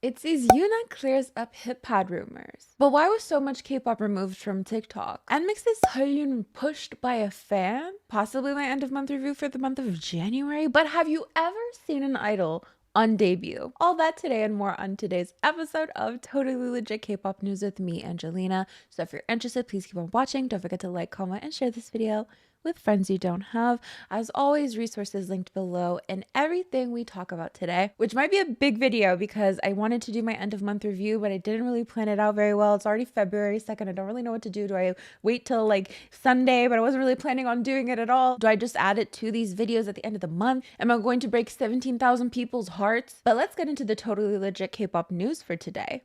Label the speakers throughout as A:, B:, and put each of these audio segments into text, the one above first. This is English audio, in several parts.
A: Itzy Yuna clears up hip pad rumors. But why was so much K-pop removed from TikTok? Nmixx Sullyoon pushed by a fan? Possibly my end of month review for the month of January? But have you ever seen an idol on debut? All that today and more on today's episode of Totally Legit K-pop News with me, Angelina. So if you're interested, please keep on watching. Don't forget to like, comment, and share this video with friends you don't have. As always, resources linked below and everything we talk about today, which might be a big video because I wanted to do my end of month review, but I didn't really plan it out very well. It's already February 2nd. I don't really know what to do. Do I wait till like Sunday, but I wasn't really planning on doing it at all? Do I just add it to these videos at the end of the month? Am I going to break 17,000 people's hearts? But let's get into the totally legit K-pop news for today.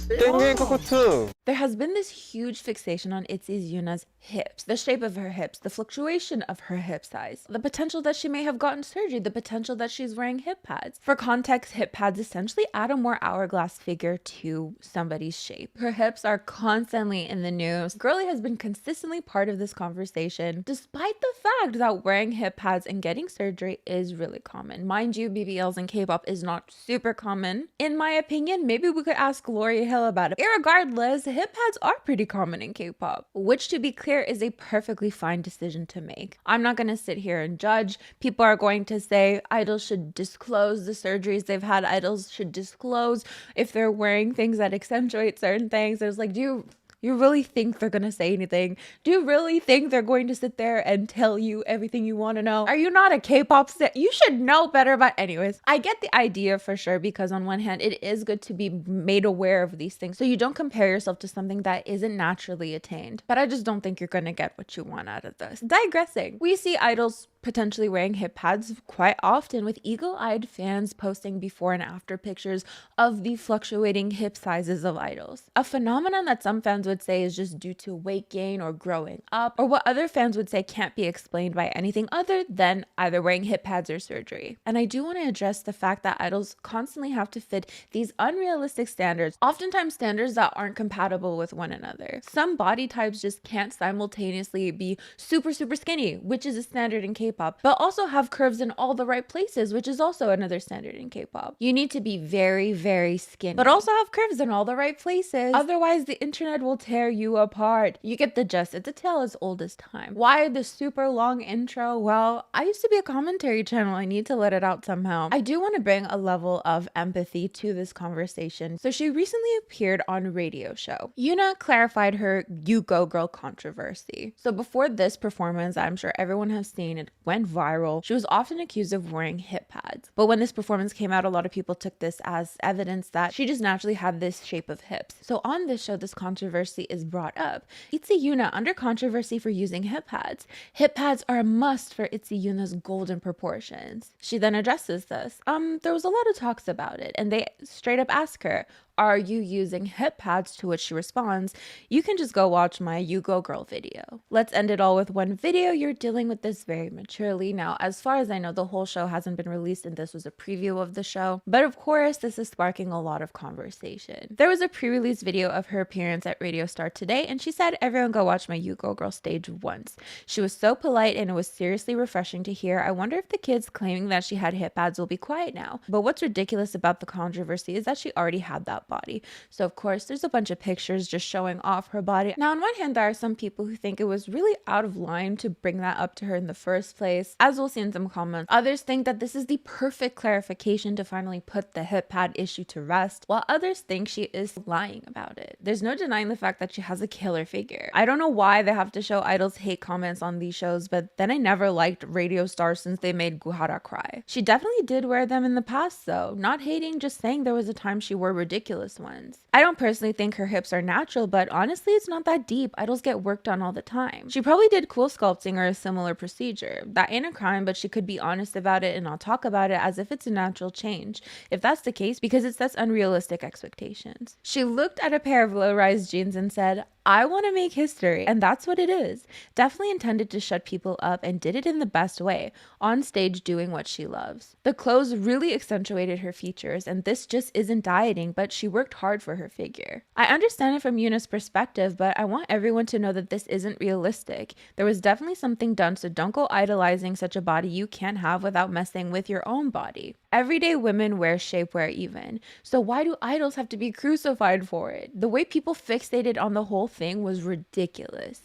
A: There has been this huge fixation on Itzy Yuna's hips, the shape of her hips, the fluctuation of her hip size, the potential that she may have gotten surgery, the potential that she's wearing hip pads. For context, hip pads essentially add a more hourglass figure to somebody's shape. Her hips are constantly in the news. Girly has been consistently part of this conversation, despite the fact that wearing hip pads and getting surgery is really common. Mind you, BBLs in K-pop is not super common. In my opinion, maybe we could ask Gloria Hill about it. Irregardless, hip pads are pretty common in K-pop, which, to be clear, is a perfectly fine decision to make. I'm not going to sit here and judge. People are going to say idols should disclose the surgeries they've had. Idols should disclose if they're wearing things that accentuate certain things. There's like, do you really think they're gonna say anything? Do you really think they're going to sit there and tell you everything you want to know? Are you not a K-pop star? You should know better. But anyways, I get the idea for sure, because on one hand, it is good to be made aware of these things so you don't compare yourself to something that isn't naturally attained. But I just don't think you're gonna get what you want out of this. Digressing, we see idols potentially wearing hip pads quite often, with eagle-eyed fans posting before and after pictures of the fluctuating hip sizes of idols. A phenomenon that some fans would say is just due to weight gain or growing up, or what other fans would say can't be explained by anything other than either wearing hip pads or surgery. And I do want to address the fact that idols constantly have to fit these unrealistic standards, oftentimes standards that aren't compatible with one another. Some body types just can't simultaneously be super skinny, which is a standard in K-pop, but also have curves in all the right places, which is also another standard in K-pop. You need to be very skinny, but also have curves in all the right places. Otherwise, the internet will tear you apart. You get the gist. It's a tale as old as time. Why the super long intro? Well, I used to be a commentary channel. I need to let it out somehow. I do want to bring a level of empathy to this conversation. So she recently appeared on a radio show. Yuna clarified her "You Go Girl" controversy. So before this performance, I'm sure everyone has seen it went viral. She was often accused of wearing hip pads. But when this performance came out, a lot of people took this as evidence that she just naturally had this shape of hips. So on this show, this controversy is brought up. Itzy Yuna under controversy for using hip pads. Hip pads are a must for Itzy Yuna's golden proportions. She then addresses this. There was a lot of talks about it, and they straight up ask her, "Are you using hip pads?" To which she responds, "You can just go watch my You Go Girl video." Let's end it all with one video. You're dealing with this very maturely. Now, as far as I know, the whole show hasn't been released and this was a preview of the show. But of course, this is sparking a lot of conversation. There was a pre-release video of her appearance at Radio Star today, and she said, "Everyone go watch my You Go Girl stage once." She was so polite and it was seriously refreshing to hear. I wonder if the kids claiming that she had hip pads will be quiet now. But what's ridiculous about the controversy is that she already had that body. So of course there's a bunch of pictures just showing off her body. Now on one hand, there are some people who think it was really out of line to bring that up to her in the first place, as we'll see in some comments. Others think that this is the perfect clarification to finally put the hip pad issue to rest, while others think she is lying about it. There's no denying the fact that she has a killer figure. I don't know why they have to show idols hate comments on these shows, but then I never liked Radio Star since they made Guhara cry. She definitely did wear them in the past though. Not hating, just saying there was a time she wore ridiculous ones. I don't personally think her hips are natural, but honestly it's not that deep. Idols get worked on all the time. She probably did cool sculpting or a similar procedure. That ain't a crime, but she could be honest about it and not talk about it as if it's a natural change. If that's the case, because it sets unrealistic expectations. She looked at a pair of low-rise jeans and said, "I want to make history," and that's what it is. Definitely intended to shut people up and did it in the best way, on stage doing what she loves. The clothes really accentuated her features, and this just isn't dieting, but she she worked hard for her figure. I understand it from Yuna's perspective, but I want everyone to know that this isn't realistic. There was definitely something done, so don't go idolizing such a body you can't have without messing with your own body. Everyday women wear shapewear even, so why do idols have to be crucified for it? The way people fixated on the whole thing was ridiculous.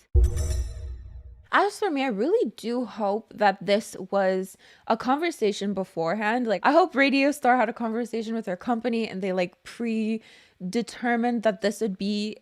A: As for me, I really do hope that this was a conversation beforehand. Like, I hope Radio Star had a conversation with their company and they like predetermined that this would be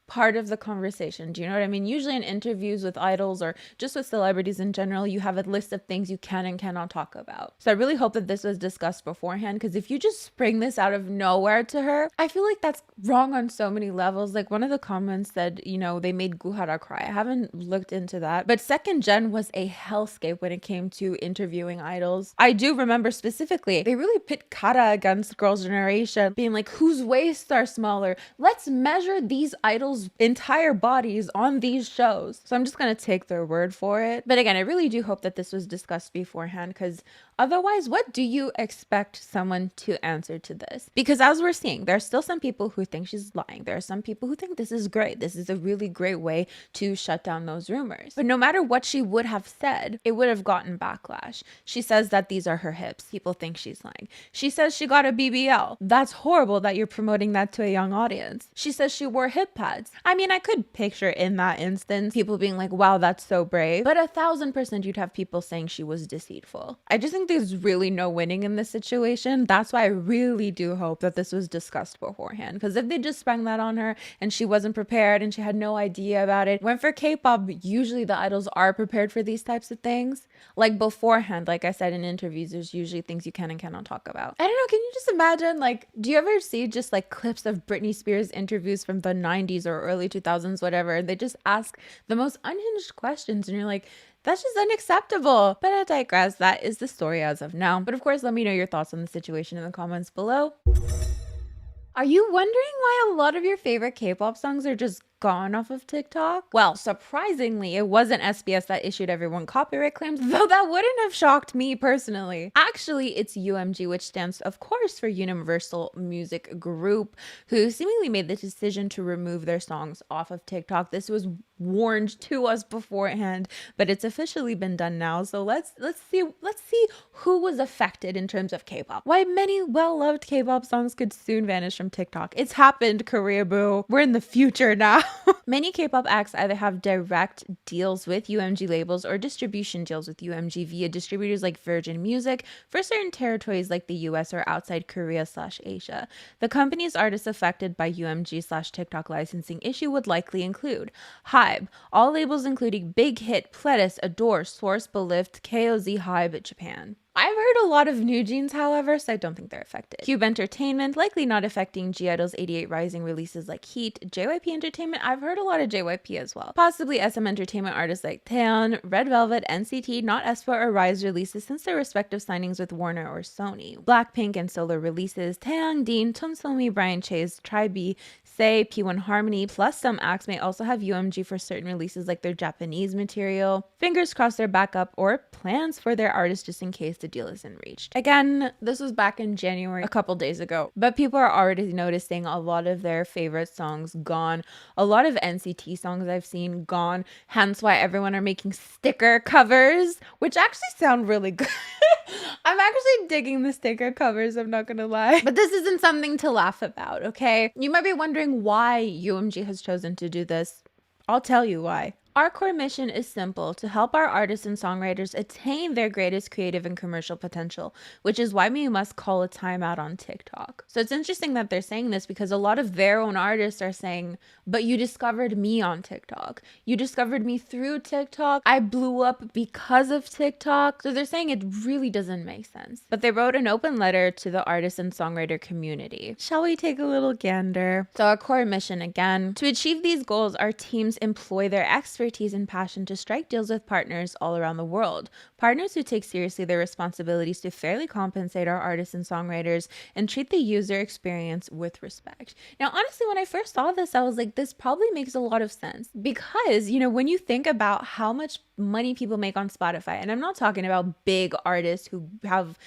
A: part of the conversation. Do you know what I mean? Usually in interviews with idols or just with celebrities in general, you have a list of things you can and cannot talk about. So I really hope that this was discussed beforehand, because if you just spring this out of nowhere to her, I feel like that's wrong on so many levels. Like, one of the comments said, you know, they made Guhara cry. I haven't looked into that, but second gen was a hellscape when it came to interviewing idols. I do remember specifically, they really pit Kara against Girls' Generation, being like, whose waists are smaller? Let's measure these idols' entire bodies on these shows. So I'm just gonna take their word for it. But again, I really do hope that this was discussed beforehand, because otherwise, what do you expect someone to answer to this? Because as we're seeing, there are still some people who think she's lying. There are some people who think this is great. This is a really great way to shut down those rumors. But no matter what she would have said, it would have gotten backlash. She says that these are her hips. People think she's lying. She says she got a BBL. That's horrible that you're promoting that to a young audience. She says she wore hip pads. I mean, I could picture in that instance people being like, wow, that's so brave. But 1000% you'd have people saying she was deceitful. I just think there's really no winning in this situation. That's why I really do hope that this was discussed beforehand, because if they just sprang that on her and she wasn't prepared and she had no idea about it, when for K-pop, usually the idols are prepared for these types of things. Like beforehand, like I said in interviews, there's usually things you can and cannot talk about. I don't know, can you just imagine, like, do you ever see just like clips of Britney Spears interviews from the 90s or early 2000s, whatever, and they just ask the most unhinged questions and you're like, that's just unacceptable. But I digress. That is the story as of now. But of course, let me know your thoughts on the situation in the comments below. Are you wondering why a lot of your favorite K-pop songs are just gone off of TikTok? Well, surprisingly, it wasn't SBS that issued everyone copyright claims, though that wouldn't have shocked me personally. Actually, it's UMG, which stands, of course, for Universal Music Group, who seemingly made the decision to remove their songs off of TikTok. This was warned to us beforehand, but it's officially been done now. So let's see who was affected in terms of K-pop. Why many well-loved K-pop songs could soon vanish from TikTok. It's happened, Korea boo. We're in the future now. Many K-pop acts either have direct deals with UMG labels or distribution deals with UMG via distributors like Virgin Music for certain territories like the US or outside Korea/Asia. The company's artists affected by UMG/TikTok licensing issue would likely include HYBE, all labels including Big Hit, Pledis, Adore, Source, Belift, KOZ, HYBE, Japan. I've heard a lot of New Jeans, however, so I don't think they're affected. Cube Entertainment, likely not affecting G-Idol's 88 Rising releases like Heat. JYP Entertainment, I've heard a lot of JYP as well. Possibly SM Entertainment artists like Taeyeon, Red Velvet, NCT, not aespa or Rise releases since their respective signings with Warner or Sony. Blackpink and solo releases, Taeyang, Dean, Tunsomi, Brian Chase, Tribe, Say, P1 Harmony, plus some acts may also have UMG for certain releases like their Japanese material. Fingers crossed they're back up, or plans for their artists just in case the deal isn't reached. Again, this was back in January, a couple days ago, but people are already noticing a lot of their favorite songs gone. A lot of NCT songs I've seen gone, hence why everyone are making sticker covers, which actually sound really good. I'm actually digging the sticker covers, I'm not gonna lie. But this isn't something to laugh about, okay? You might be wondering why UMG has chosen to do this. I'll tell you why. Our core mission is simple: to help our artists and songwriters attain their greatest creative and commercial potential, which is why we must call a timeout on TikTok. So it's interesting that they're saying this, because a lot of their own artists are saying, but you discovered me on TikTok. You discovered me through TikTok. I blew up because of TikTok. So they're saying it really doesn't make sense. But they wrote an open letter to the artist and songwriter community. Shall we take a little gander? So our core mission, again, to achieve these goals, our teams employ their expertise and passion to strike deals with partners all around the world. Partners who take seriously their responsibilities to fairly compensate our artists and songwriters and treat the user experience with respect. Now, honestly, when I first saw this, I was like, this probably makes a lot of sense, because, you know, when you think about how much money people make on Spotify, and I'm not talking about big artists who have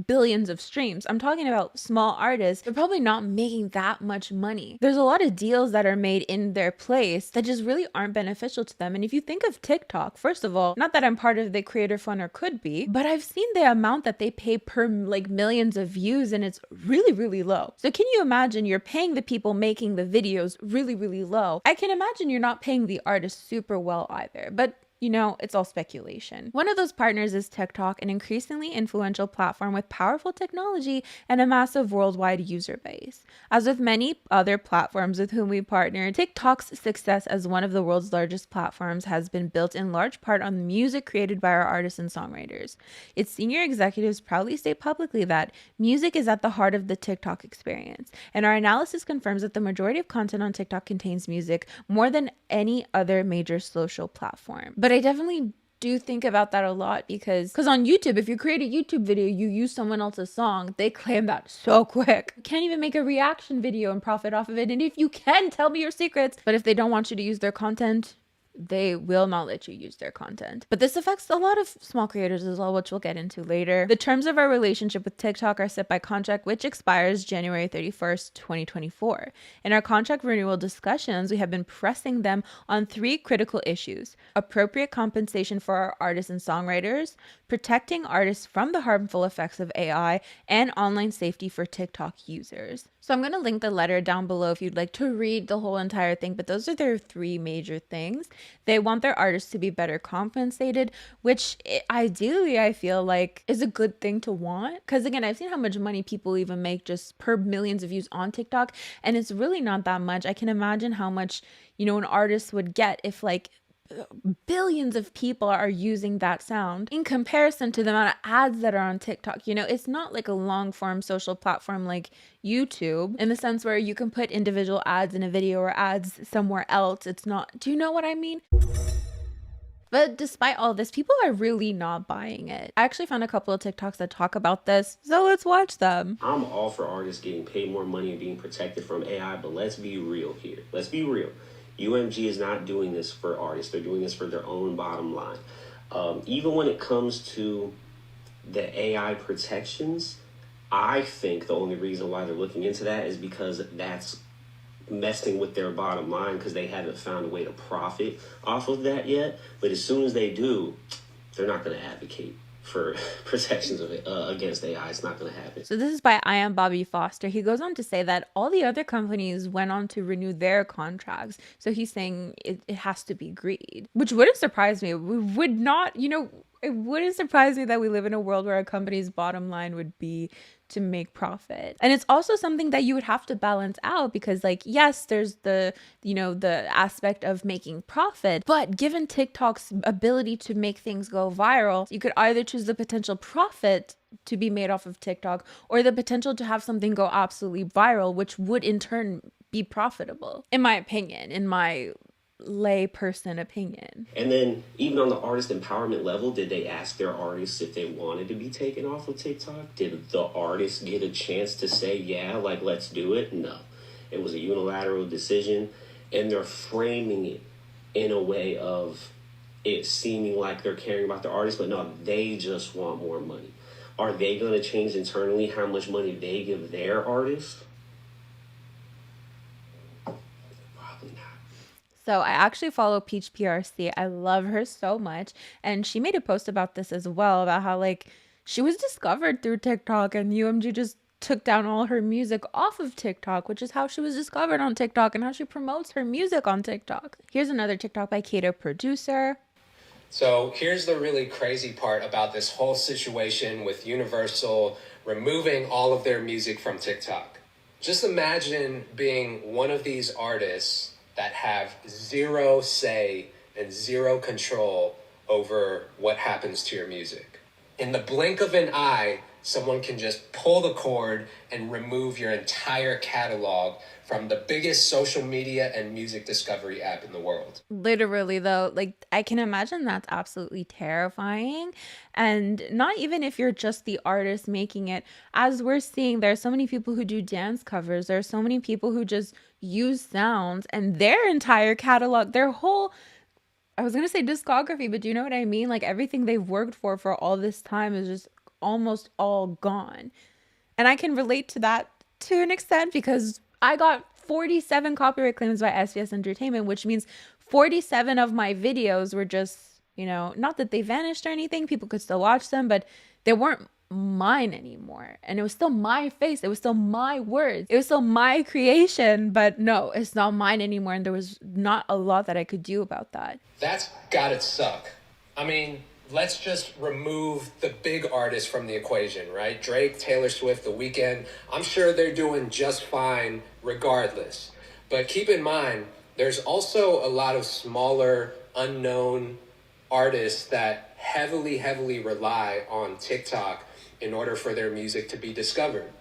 A: billions of streams. I'm talking about small artists. They're probably not making that much money. There's a lot of deals that are made in their place that just really aren't beneficial to them. And if you think of TikTok, first of all, not that I'm part of the creator fund or could be, but I've seen the amount that they pay per like millions of views, and it's really, really low. So can you imagine you're paying the people making the videos really, really low? I can imagine you're not paying the artists super well either, but you know, it's all speculation. One of those partners is TikTok, an increasingly influential platform with powerful technology and a massive worldwide user base. As with many other platforms with whom we partner, TikTok's success as one of the world's largest platforms has been built in large part on the music created by our artists and songwriters. Its senior executives proudly state publicly that music is at the heart of the TikTok experience, and our analysis confirms that the majority of content on TikTok contains music more than any other major social platform. But I definitely do think about that a lot because on YouTube, if you create a YouTube video, you use someone else's song, they claim that so quick. You can't even make a reaction video and profit off of it. And if you can, tell me your secrets. But if they don't want you to use their content, they will not let you use their content. But this affects a lot of small creators as well, which we'll get into later. The terms of our relationship with TikTok are set by contract, which expires January 31st, 2024. In our contract renewal discussions, we have been pressing them on 3 critical issues: appropriate compensation for our artists and songwriters, protecting artists from the harmful effects of AI, and online safety for TikTok users. So I'm going to link the letter down below if you'd like to read the whole entire thing, but those are their 3 major things. They want their artists to be better compensated, which ideally I feel like is a good thing to want. Because again, I've seen how much money people even make just per millions of views on TikTok, and it's really not that much. I can imagine how much, you know, an artist would get if like billions of people are using that sound in comparison to the amount of ads that are on TikTok. You know, it's not like a long form social platform like YouTube in the sense where you can put individual ads in a video or ads somewhere else. It's not, do you know what I mean? But despite all this, people are really not buying it. I actually found a couple of TikToks that talk about this, so let's watch them.
B: I'm all for artists getting paid more money and being protected from AI, but let's be real here. Let's be real. UMG is not doing this for artists. They're doing this for their own bottom line. Even when it comes to the AI protections, I think the only reason why they're looking into that is because that's messing with their bottom line because they haven't found a way to profit off of that yet. But as soon as they do, they're not going to advocate for protections of it against AI. It's not going to happen.
A: So this is by I Am Bobby Foster. He goes on to say that all the other companies went on to renew their contracts. So he's saying it has to be greed, which wouldn't surprise me. We would not, you know, it wouldn't surprise me that we live in a world where a company's bottom line would be to make profit. And it's also something that you would have to balance out because like, yes, there's the, you know, the aspect of making profit, but given TikTok's ability to make things go viral, you could either choose the potential profit to be made off of TikTok or the potential to have something go absolutely viral, which would in turn be profitable, in my opinion, in my lay person opinion.
B: And then even on the artist empowerment level, did they ask their artists if they wanted to be taken off of TikTok? Did the artists get a chance to say, yeah, like, let's do it? No. It was a unilateral decision, and they're framing it in a way of it seeming like they're caring about the artists, but no, they just want more money. Are they going to change internally how much money they give their artists?
A: So I actually follow Peach PRC. I love her so much. And she made a post about this as well, about how like she was discovered through TikTok and UMG just took down all her music off of TikTok, which is how she was discovered on TikTok and how she promotes her music on TikTok. Here's another TikTok by Kato Producer.
C: So here's the really crazy part about this whole situation with Universal removing all of their music from TikTok. Just imagine being one of these artists that have zero say and zero control over what happens to your music. In the blink of an eye, someone can just pull the cord and remove your entire catalog from the biggest social media and music discovery app in the world.
A: Literally though, like I can imagine that's absolutely terrifying. And not even if you're just the artist making it. As we're seeing, there are so many people who do dance covers. There are so many people who just use sounds and their entire catalog, their whole I was gonna say discography, but do you know what I mean? Like everything they've worked for all this time is just almost all gone. And I can relate to that to an extent because I got 47 copyright claims by SBS Entertainment, which means 47 of my videos were just, you know, not that they vanished or anything, people could still watch them, but they weren't mine anymore. And it was still my face, it was still my words, it was still my creation, but no, it's not mine anymore. And there was not a lot that I could do about that.
C: That's gotta suck. I mean, let's just remove the big artists from the equation, right? Drake, Taylor Swift, The Weeknd. I'm sure they're doing just fine regardless. But keep in mind, there's also a lot of smaller, unknown artists that heavily rely on TikTok in order for their music to be discovered.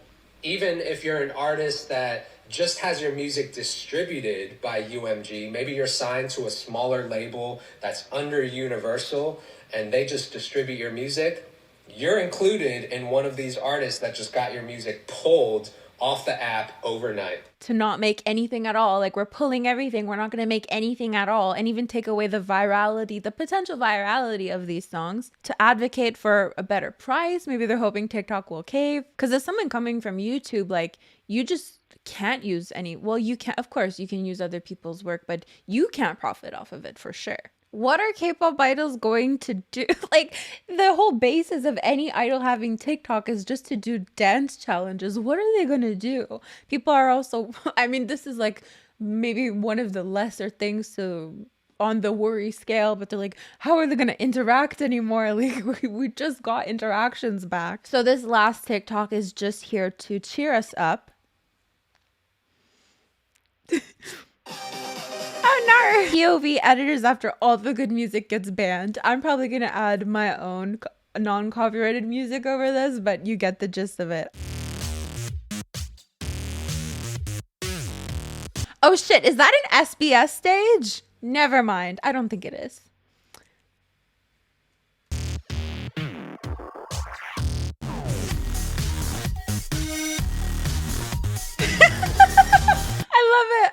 C: Even if you're an artist that just has your music distributed by UMG, maybe you're signed to a smaller label that's under Universal and they just distribute your music, you're included in one of these artists that just got your music pulled off the app overnight.
A: To not make anything at all. Like, we're pulling everything. We're not going to make anything at all. And even take away the virality, the potential virality of these songs to advocate for a better price. Maybe they're hoping TikTok will cave. Because as someone coming from YouTube, like, you just can't use any, well, you can, of course, you can use other people's work, but you can't profit off of it for sure. What are K-pop idols going to do? Like, the whole basis of any idol having TikTok is just to do dance challenges. What are they going to do? People are also, I mean, this is like maybe one of the lesser things to on the worry scale, but they're like, how are they going to interact anymore? Like, we just got interactions back. So this last TikTok is just here to cheer us up. Oh no! POV editors, after all the good music gets banned. I'm probably gonna add my own non-copyrighted music over this, but you get the gist of it. Oh shit, is that an SBS stage? Never mind, I don't think it is.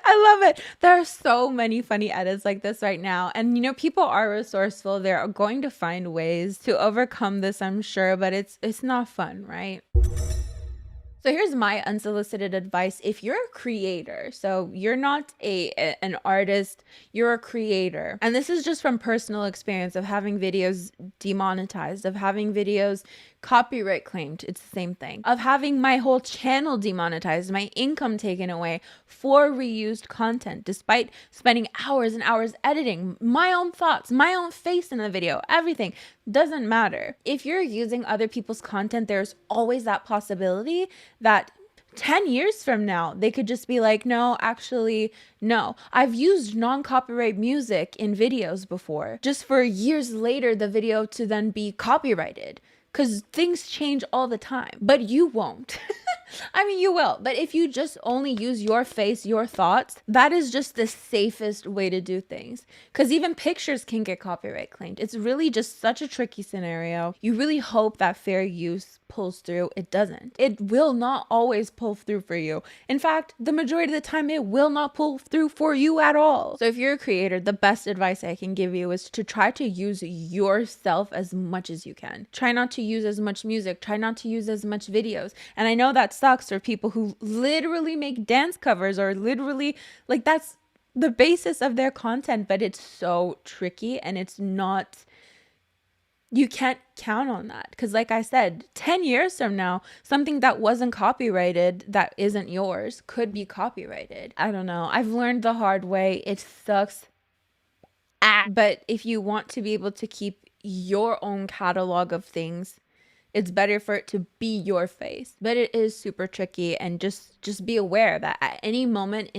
A: I love it. There are so many funny edits like this right now. And you know, people are resourceful. They're going to find ways to overcome this, I'm sure, but it's not fun, right? So here's my unsolicited advice. If you're a creator, so you're not an artist, you're a creator. And this is just from personal experience of having videos demonetized, of having videos copyright claimed. It's the same thing. Of having my whole channel demonetized, my income taken away for reused content, despite spending hours and hours editing my own thoughts, my own face in the video, everything. Doesn't matter. If you're using other people's content, there's always that possibility that 10 years from now, they could just be like, no, actually, no. I've used non-copyright music in videos before, just for years later, the video to then be copyrighted. Because things change all the time, but you won't. I mean, you will, but if you just only use your face, your thoughts, that is just the safest way to do things. Because even pictures can get copyright claimed. It's really just such a tricky scenario. You really hope that fair use pulls through. It doesn't. It will not always pull through for you. In fact, the majority of the time, it will not pull through for you at all. So if you're a creator, the best advice I can give you is to try to use yourself as much as you can. Try not to use as much music. Try not to use as much videos. And I know that sucks for people who literally make dance covers or literally, like, that's the basis of their content, but it's so tricky and it's not, you can't count on that. Because like I said, 10 years from now, something that wasn't copyrighted, that isn't yours, could be copyrighted. I don't know. I've learned the hard way. It sucks. But if you want to be able to keep your own catalog of things, it's better for it to be your face. But it is super tricky, and just be aware that at any moment,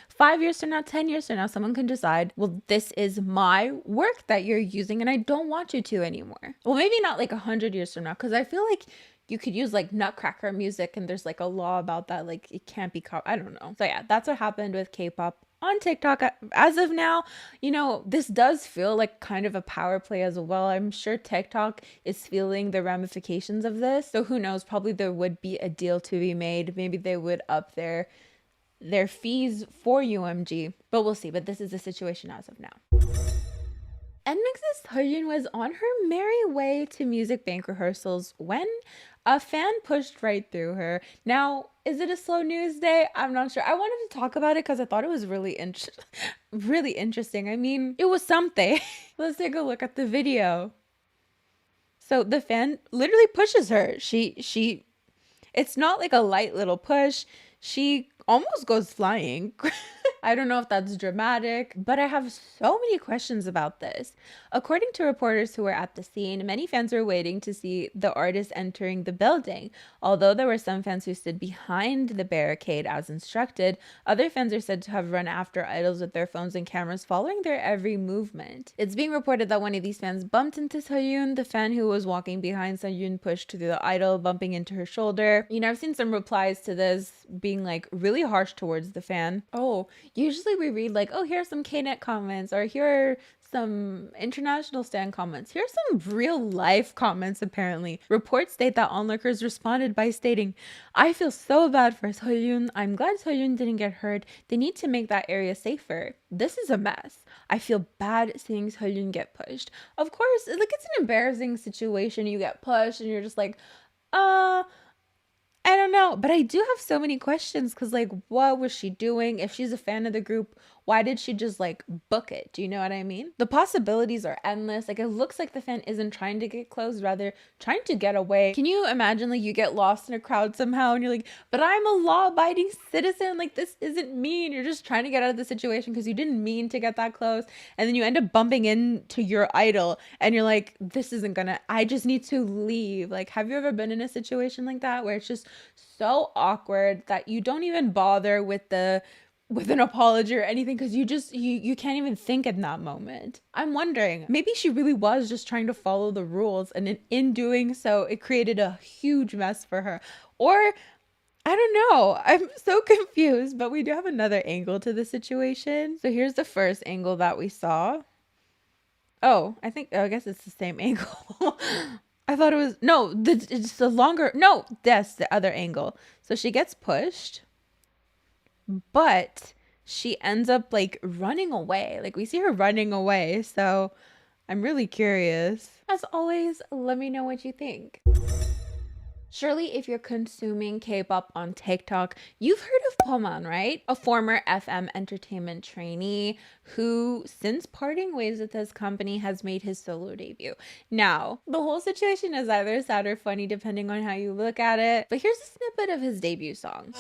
A: 5 years from now, 10 years from now, someone can decide, well, this is my work that you're using and I don't want you to anymore. Well, maybe not like 100 years from now, because I feel like you could use like Nutcracker music and there's like a law about that. Like it can't be I don't know. So yeah, that's what happened with K-pop on TikTok. As of now, you know, this does feel like kind of a power play as well. I'm sure TikTok is feeling the ramifications of this. So who knows, probably there would be a deal to be made. Maybe they would up their their fees for UMG, but we'll see. But this is the situation as of now. Nmixx Sullyoon was on her merry way to music bank rehearsals when a fan pushed right through her. Now, is it a slow news day? I'm not sure. I wanted to talk about it because I thought it was really really interesting. I mean, it was something. Let's take a look at the video. So the fan literally pushes her. It's not like a light little push. She almost goes flying. I don't know if that's dramatic, but I have so many questions about this. According to reporters who were at the scene, many fans were waiting to see the artist entering the building. Although there were some fans who stood behind the barricade as instructed, other fans are said to have run after idols with their phones and cameras following their every movement. It's being reported that one of these fans bumped into Sullyoon. The fan who was walking behind Sullyoon pushed through the idol, bumping into her shoulder. You know, I've seen some replies to this being like really harsh towards the fan. Oh, usually we read like, oh, here are some Knet comments, or here are some international stan comments. Here's some real life comments apparently. Reports state that onlookers responded by stating, I feel so bad for Sullyoon. I'm glad Sullyoon didn't get hurt. They need to make that area safer. This is a mess. I feel bad seeing Sullyoon get pushed. Of course, like it's an embarrassing situation. You get pushed and you're just like, I don't know, but I do have so many questions because, like, what was she doing? If she's a fan of the group, why did she just, like, book it? Do you know what I mean? The possibilities are endless. Like, it looks like the fan isn't trying to get close, rather trying to get away. Can you imagine, like, you get lost in a crowd somehow and you're like, but I'm a law-abiding citizen. Like, this isn't me. And you're just trying to get out of the situation because you didn't mean to get that close. And then you end up bumping into your idol and you're like, this isn't gonna, I just need to leave. Like, have you ever been in a situation like that where it's just so awkward that you don't even bother with an apology or anything because you can't even think in that moment? I'm wondering, maybe she really was just trying to follow the rules, and in doing so it created a huge mess for her. Or I don't know. I'm so confused, but we do have another angle to the situation. So here's the first angle that we saw. Oh, I guess it's the same angle. I thought it was, no, it's the longer, no, that's the other angle. So she gets pushed, but she ends up like running away. Like we see her running away. So I'm really curious. As always, let me know what you think. Surely if you're consuming K-pop on TikTok, you've heard of Beomhan, right? A former FM entertainment trainee who, since parting ways with his company, has made his solo debut. Now, the whole situation is either sad or funny depending on how you look at it, but here's a snippet of his debut song.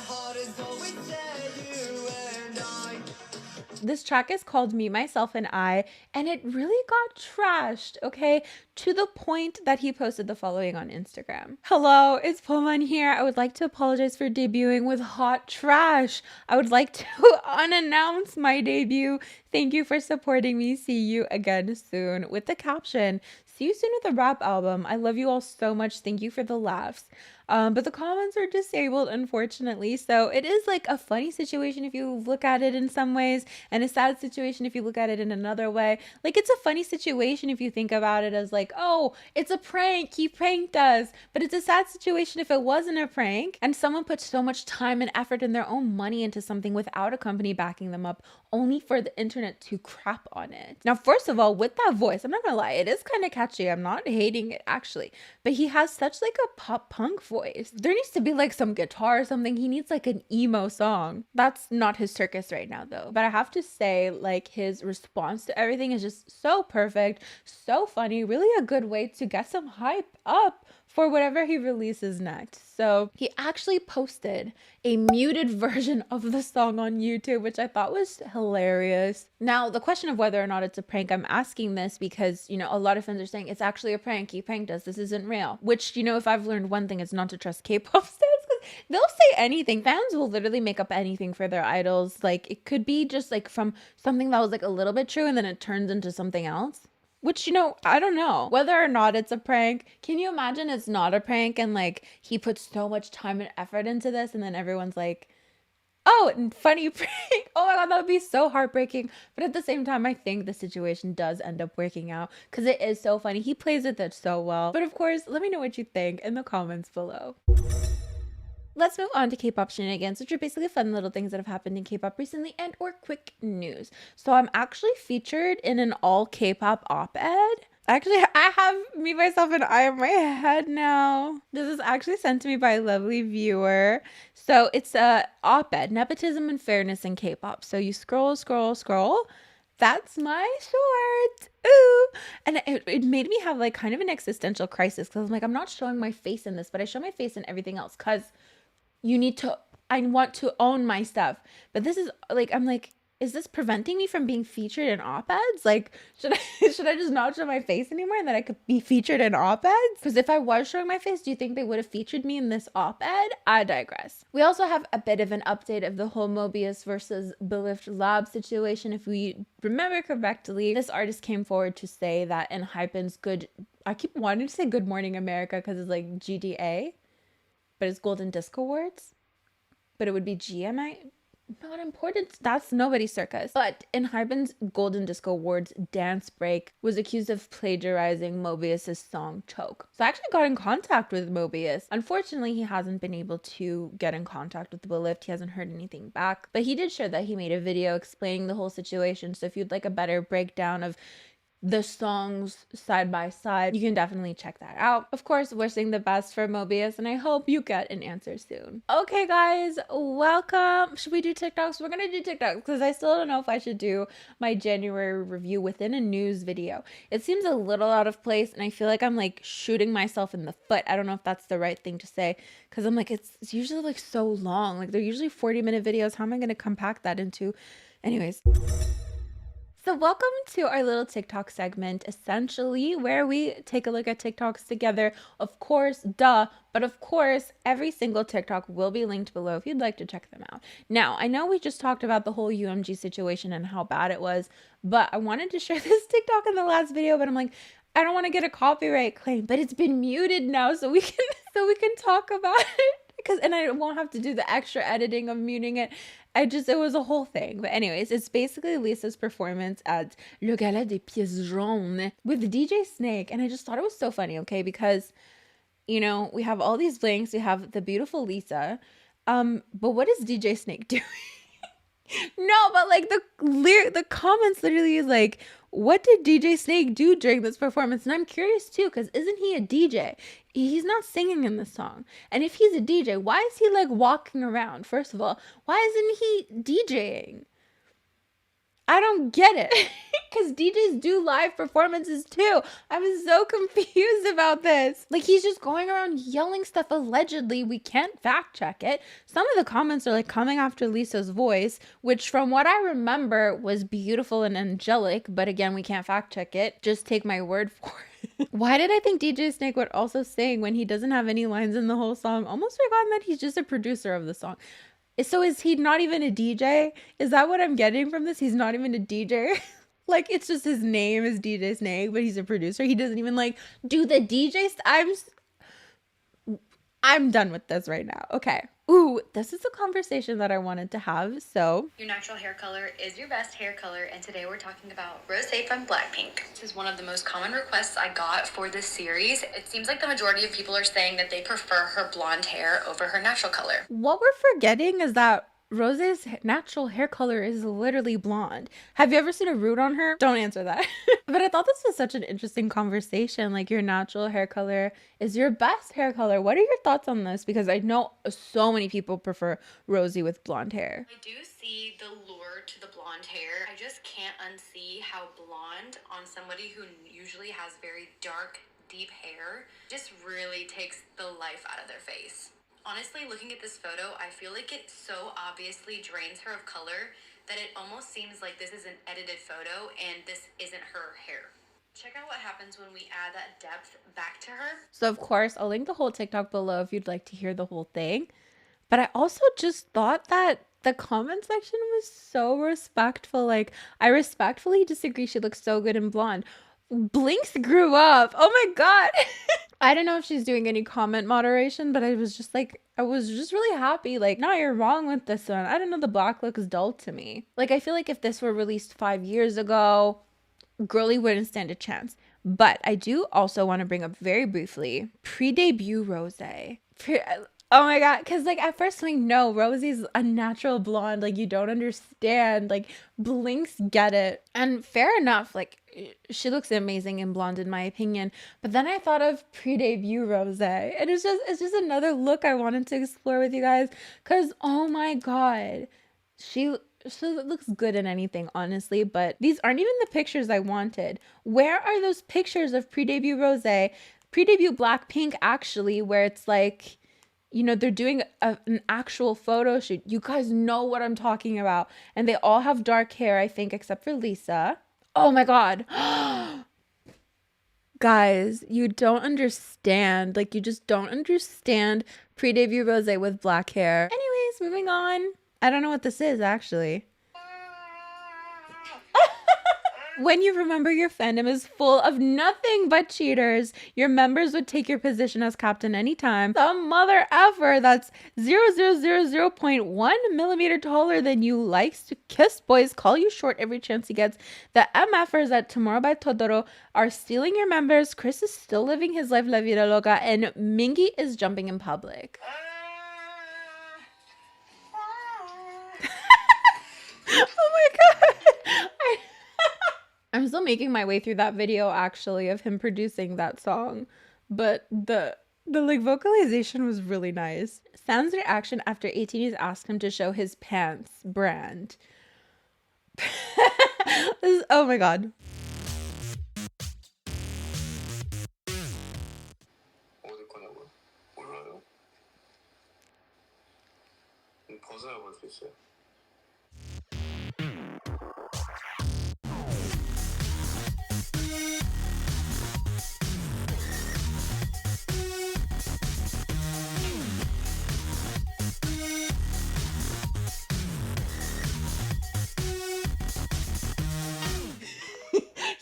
A: This track is called Me, Myself, and I, and it really got trashed, okay? To the point that he posted the following on Instagram. Hello, it's Beomhan here. I would like to apologize for debuting with hot trash. I would like to unannounce my debut. Thank you for supporting me. See you again soon. With the caption, see you soon with the rap album. I love you all so much. Thank you for the laughs. But the comments are disabled, unfortunately. So it is like a funny situation if you look at it in some ways, and a sad situation if you look at it in another way. Like it's a funny situation if you think about it as like, oh, it's a prank. He pranked us. But it's a sad situation if it wasn't a prank and someone put so much time and effort and their own money into something without a company backing them up, only for the internet to crap on it. Now, first of all, with that voice, I'm not gonna lie, it is kind of catchy. I'm not hating it actually, but he has such like a pop punk voice. There needs to be like some guitar or something. He needs like an emo song. That's not his circus right now though. But I have to say, like, his response to everything is just so perfect, so funny, really a good way to get some hype up for whatever he releases next. So he actually posted a muted version of the song on YouTube, which I thought was hilarious. Now, the question of whether or not it's a prank, I'm asking this because, you know, a lot of fans are saying it's actually a prank. He pranked us. This isn't real. Which, you know, if I've learned one thing, it's not to trust K-pop stars, because they'll say anything. Fans will literally make up anything for their idols. Like, it could be just like from something that was like a little bit true and then it turns into something else. Which, you know, I don't know whether or not it's a prank. Can you imagine it's not a prank and like he puts so much time and effort into this and then everyone's like, oh, funny prank. Oh my God, that would be so heartbreaking. But at the same time, I think the situation does end up working out because it is so funny. He plays with it so well. But of course, let me know what you think in the comments below. Let's move on to Kpop Shenanigans, which are basically fun little things that have happened in K-pop recently and or quick news. So I'm actually featured in an all K-pop op-ed. Actually, I have me, myself, and I in my head now. This is actually sent to me by a lovely viewer. So it's a op-ed, nepotism and fairness in K-pop. So you scroll, scroll, scroll. That's my short. Ooh. And it made me have like kind of an existential crisis because I'm like, I'm not showing my face in this, but I show my face in everything else because I want to own my stuff. But this is like, I'm like, is this preventing me from being featured in op-eds? Like, should I just not show my face anymore and that I could be featured in op-eds? Because if I was showing my face, do you think they would have featured me in this op-ed? I digress. We also have a bit of an update of the whole Mobius versus Belift Lab situation. If we remember correctly, this artist came forward to say that in Hypen's I keep wanting to say Good Morning America because it's like GDA, but it's Golden Disc Awards. But it would be GMA. Not important. That's nobody's circus. But in Hypen's Golden Disc Awards dance break was accused of plagiarizing Mobius's song Choke. So I actually got in contact with Mobius. Unfortunately, he hasn't been able to get in contact with the Belift. He hasn't heard anything back. But he did share that he made a video explaining the whole situation. So if you'd like a better breakdown of the songs side by side, you can definitely check that out. Of course, wishing the best for Mobius, and I hope you get an answer soon. Okay, guys, welcome. Should we do TikToks? We're gonna do TikToks because I still don't know if I should do my January review within a news video. It seems a little out of place, and I feel like I'm like shooting myself in the foot. I don't know if that's the right thing to say because I'm like, it's usually like so long. Like they're usually 40-minute videos. How am I gonna compact that into? Anyways. So welcome to our little TikTok segment, essentially, where we take a look at TikToks together. Of course, duh, but of course, every single TikTok will be linked below if you'd like to check them out. Now, I know we just talked about the whole UMG situation and how bad it was, but I wanted to share this TikTok in the last video, but I'm like, I don't want to get a copyright claim, but it's been muted now, so we can talk about it. And I won't have to do the extra editing of muting it. It was a whole thing. But anyways, it's basically Lisa's performance at Le Gala des Pièces Jaunes with DJ Snake. And I just thought it was so funny, okay? Because, you know, we have all these links. We have the beautiful Lisa. But what is DJ Snake doing? No, but like the comments literally is like, what did DJ Snake do during this performance? And I'm curious too, because isn't he a DJ? He's not singing in the song. And if he's a DJ, why is he like walking around? First of all, why isn't he DJing? I don't get it. Because DJs do live performances too. I'm so confused about this. Like, he's just going around yelling stuff allegedly. We can't fact check it. Some of the comments are like coming after Lisa's voice, which from what I remember was beautiful and angelic. But again, we can't fact check it. Just take my word for it. Why did I think DJ Snake would also sing when he doesn't have any lines in the whole song? Almost forgotten that he's just a producer of the song. So is he not even a DJ? Is that what I'm getting from this? He's not even a DJ? Like, it's just his name is DJ Snake, but he's a producer. He doesn't even, like, do the DJ I'm done with this right now. Okay. Ooh, this is a conversation that I wanted to have, so.
D: Your natural hair color is your best hair color, and today we're talking about Rosé from Blackpink. This is one of the most common requests I got for this series. It seems like the majority of people are saying that they prefer her blonde hair over her natural color.
A: What we're forgetting is that Rosé's natural hair color is literally blonde. Have you ever seen a root on her? Don't answer that. But I thought this was such an interesting conversation. Like, your natural hair color is your best hair color. What are your thoughts on this? Because I know so many people prefer Rosé with blonde hair.
D: I do see the lure to the blonde hair. I just can't unsee how blonde on somebody who usually has very dark, deep hair just really takes the life out of their face. Honestly, looking at this photo, I feel like it so obviously drains her of color that it almost seems like this is an edited photo and this isn't her hair. Check out what happens when we add that depth back to her.
A: So of course, I'll link the whole TikTok below if you'd like to hear the whole thing. But I also just thought that the comment section was so respectful. Like, I respectfully disagree. She looks so good in blonde. Blinks grew up. Oh my God. I don't know if she's doing any comment moderation, but I was just really happy. Like, no, you're wrong with this one. I don't know. The black looks dull to me. Like, I feel like if this were released 5 years ago, girly wouldn't stand a chance. But I do also want to bring up very briefly pre-debut Rosé. Oh my god, because like at first I'm like, no, Rosie's a natural blonde, like you don't understand, like Blinks get it. And fair enough, like she looks amazing in blonde in my opinion. But then I thought of pre-debut Rose, and it's just another look I wanted to explore with you guys, because oh my god, she she looks good in anything, honestly, but these aren't even the pictures I wanted. Where are those pictures of pre-debut Rose, pre-debut Blackpink actually, where it's like, you know, they're doing an actual photo shoot. You guys know what I'm talking about. And they all have dark hair, I think, except for Lisa. Oh my god. Guys, you don't understand. Like, you just don't understand pre-debut Rose with black hair. Anyways, moving on. I don't know what this is, actually. When you remember your fandom is full of nothing but cheaters, your members would take your position as captain anytime. Some mother effer that's 0.1 millimeter taller than you likes to kiss boys, call you short every chance he gets. The MFers at Tomorrow by Totoro are stealing your members. Chris is still living his life la vida loca, and Mingy is jumping in public. Oh my god. I'm still making my way through that video actually of him producing that song, but the like vocalization was really nice. Sam's reaction after 18's asked him to show his pants brand. Oh my god.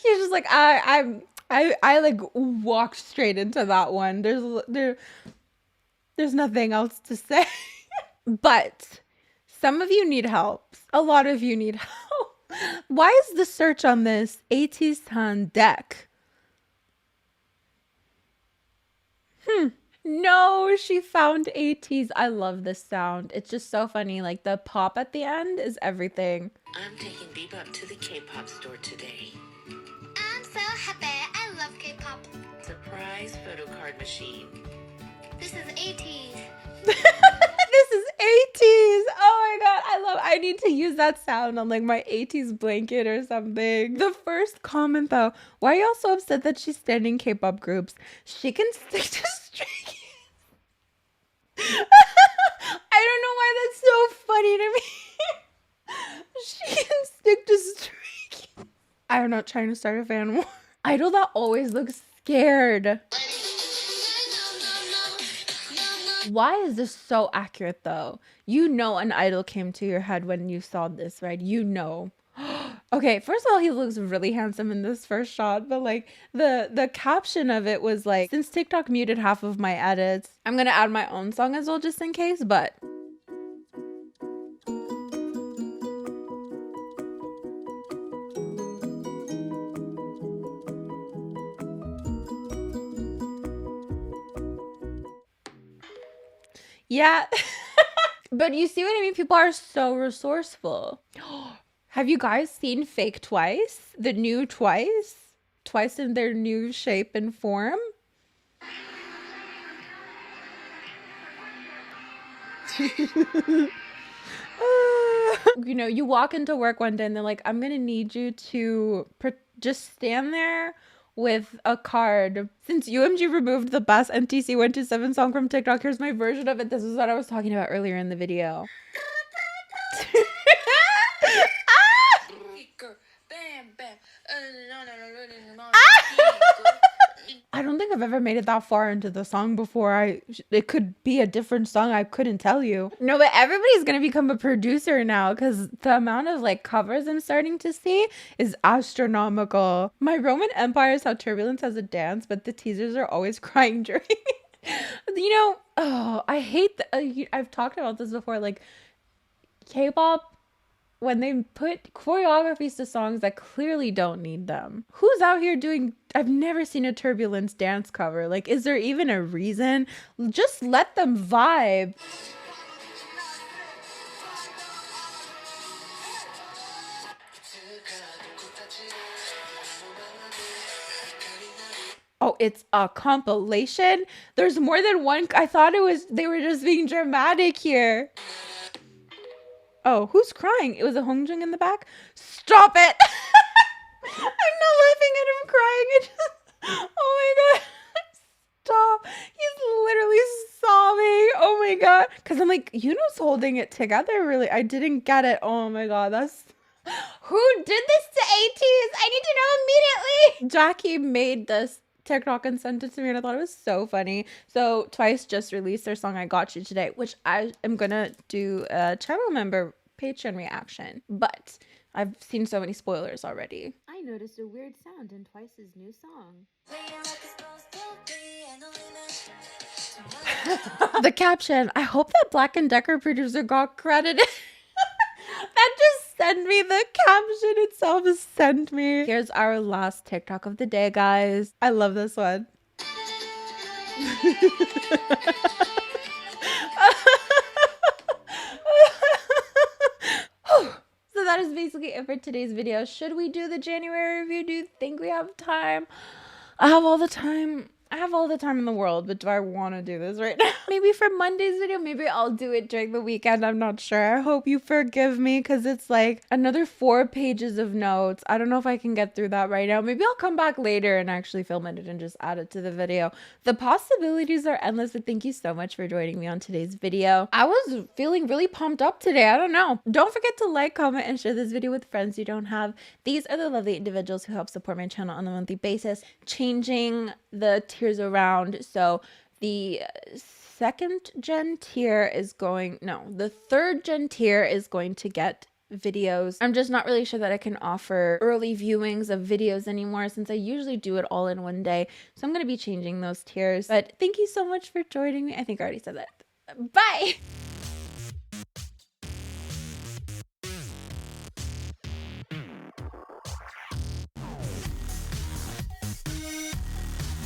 A: He's just like, I like walked straight into that one. There's nothing else to say. But some of you need help. A lot of you need help. Why is the search on this AT's deck? No, she found AT's. I love this sound. It's just so funny. Like the pop at the end is everything.
E: I'm taking Bebop to the K-pop store today.
F: I'm so happy. I love K-pop.
E: Surprise photo card machine.
F: This is 80s.
A: This is 80s. Oh my god, I need to use that sound on like my 80s blanket or something. The first comment though, why are y'all so upset that she's standing K-pop groups? She can stick to Stray Kids. I don't know why that's so funny to me. She can stick to Stray Kids. I'm not trying to start a fan war. Idol that always looks scared. Why is this so accurate though? You know an idol came to your head when you saw this, right? You know. Okay, first of all, he looks really handsome in this first shot, but like the caption of it was like, since TikTok muted half of my edits, I'm gonna add my own song as well just in case, but yeah. But you see what I mean? People are so resourceful. Have you guys seen Fake Twice? The new Twice? Twice in their new shape and form? You know, you walk into work one day and they're like, I'm gonna need you to just stand there with a card. Since UMG removed the best NTC 127 song from TikTok, here's my version of it. This is what I was talking about earlier in the video. I don't think I've ever made it that far into the song before. It could be a different song. I couldn't tell you. No, but everybody's gonna become a producer now because the amount of like covers I'm starting to see is astronomical. My Roman Empire is how Turbulence has a dance, but the teasers are always crying during it. You know, oh, I hate I've talked about this before. Like K-pop when they put choreographies to songs that clearly don't need them. Who's out here doing, I've never seen a Turbulence dance cover. Like, is there even a reason? Just let them vibe. Oh, it's a compilation? There's more than one. I thought they were just being dramatic here. Oh, who's crying? It was a Hongjung in the back? Stop it! I'm not laughing at him crying. It just, oh my god. Stop. He's literally sobbing. Oh my god. Because I'm like, Yuno's holding it together, really. I didn't get it. Oh my god. That's... Who did this to ATEEZ? I need to know immediately. Jackie made this TikTok and sent it to me, and I thought it was so funny. So Twice just released their song I Got You today, which I am gonna do a channel member Patreon reaction, but I've seen so many spoilers already. I noticed a weird sound in Twice's new song. The caption, I hope that Black & Decker producer got credited. That just sent me, the caption itself just sent me. Here's our last TikTok of the day, guys. I love this one. So that is basically it for today's video. Should we do the January review? Do you think we have time? I have all the time. I have all the time in the world, but do I want to do this right now? Maybe for Monday's video, maybe I'll do it during the weekend. I'm not sure. I hope you forgive me because it's like another 4 pages of notes. I don't know if I can get through that right now. Maybe I'll come back later and actually film it and just add it to the video. The possibilities are endless, but thank you so much for joining me on today's video. I was feeling really pumped up today. I don't know. Don't forget to like, comment, and share this video with friends you don't have. These are the lovely individuals who help support my channel on a monthly basis, changing the tiers around. So the second gen tier is going, no, the third gen tier is going to get videos. I'm just not really sure that I can offer early viewings of videos anymore since I usually do it all in one day. So I'm going to be changing those tiers. But thank you so much for joining me. I think I already said that. Bye!